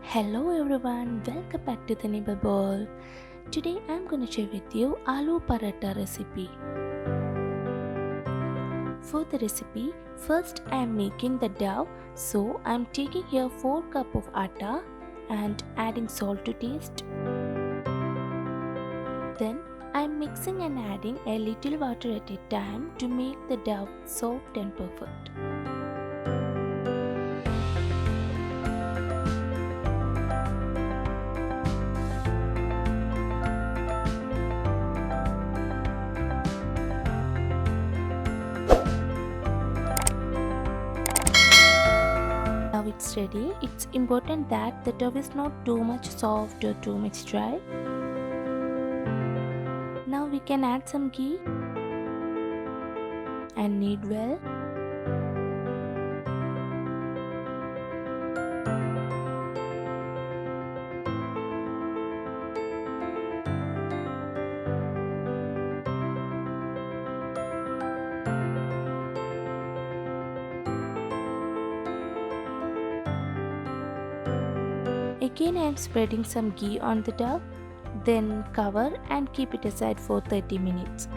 Hello everyone, welcome back to the Nibble Bowl. Today I'm going to share with you Aloo Paratha recipe. For the recipe, first I am making the dough. So I am taking here 4 cup of atta and adding salt to taste. Then I am mixing and adding a little water at a time to make the dough soft and perfect. Now it's ready. It's important that the dough is not too much soft or too much dry. Now we can add some ghee and knead well. Again I am spreading some ghee on the dough, then cover and keep it aside for 30 minutes.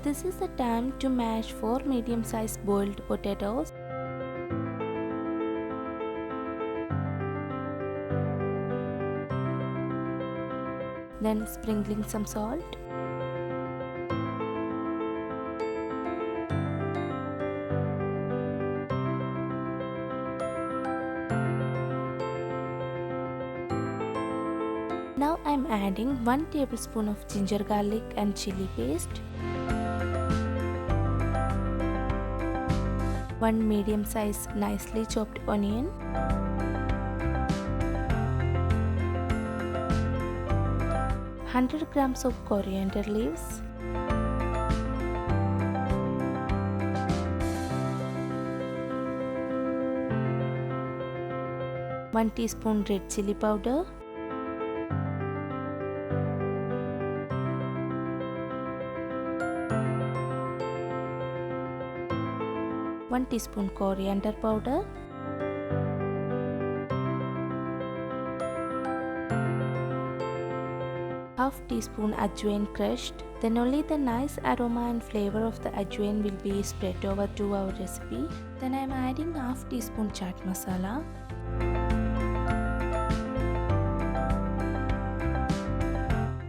This is the time to mash 4 medium-sized boiled potatoes. Then sprinkling some salt. Now I am adding 1 tablespoon of ginger garlic and chili paste, 1 medium size nicely chopped onion, 100 grams of coriander leaves, one teaspoon red chilli powder, one teaspoon coriander powder, half teaspoon Ajwain crushed. Then only the nice aroma and flavor of the Ajwain will be spread over to our recipe. Then I am adding half teaspoon Chat Masala,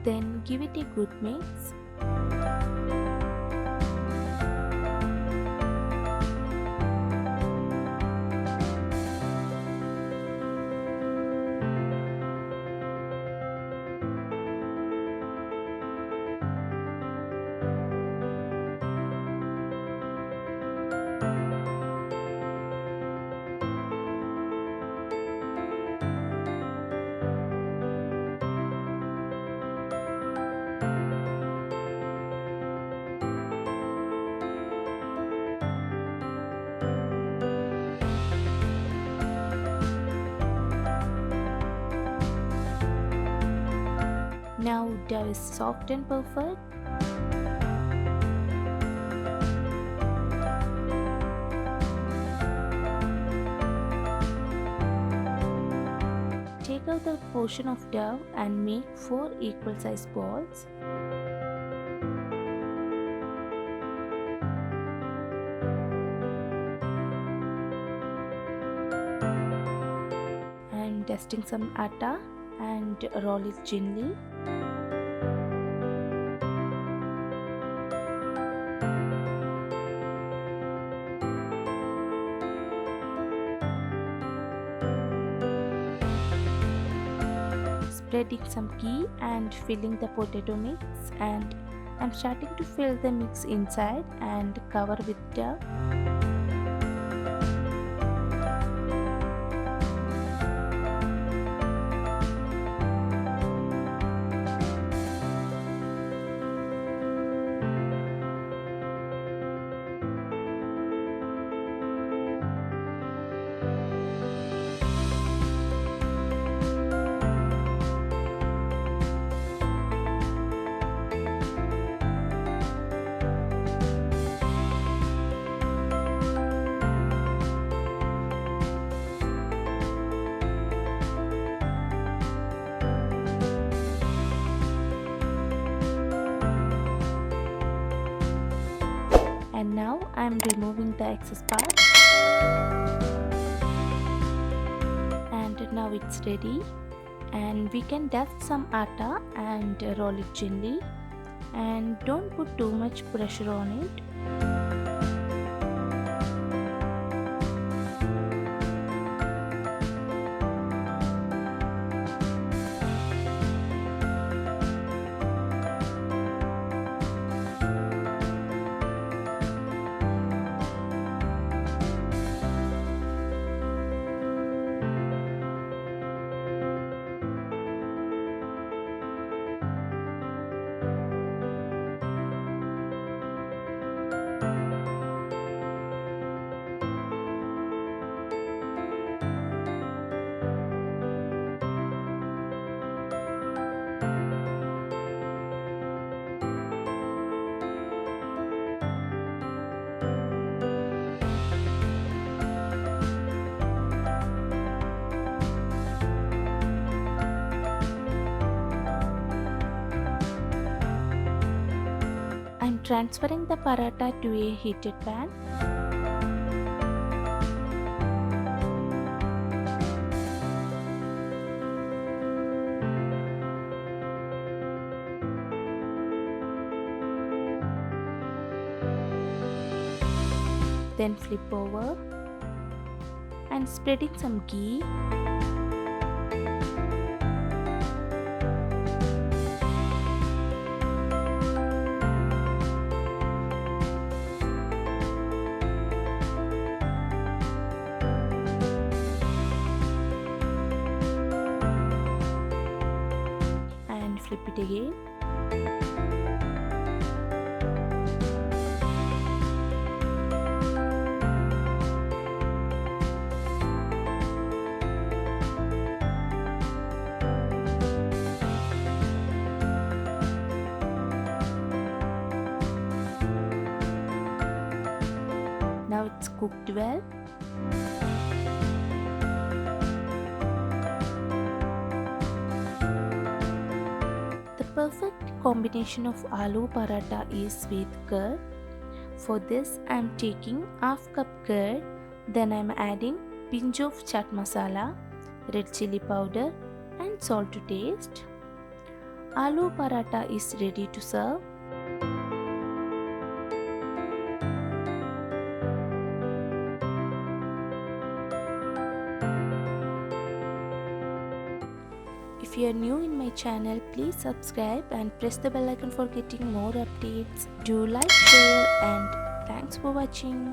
then give it a good mix. Now dough is soft and perfect. Take out the portion of dough and make 4 equal sized balls. And dusting some atta and roll it gently. Spreading some ghee and filling the potato mix, and I'm starting to fill the mix inside and cover with dough. Now I am removing the excess part. And now it's ready. And we can dust some atta and roll it gently. And don't put too much pressure on it. I'm transferring the paratha to a heated pan. Then flip over and spreading some ghee. And flip it again. Now it's cooked well. The perfect combination of aloo paratha is with curd. For this I am taking half cup curd, then I am adding pinch of chat masala, red chilli powder and salt to taste. Aloo paratha is ready to serve. If you are new in my channel, please subscribe and press the bell icon for getting more updates. Do like, share and thanks for watching.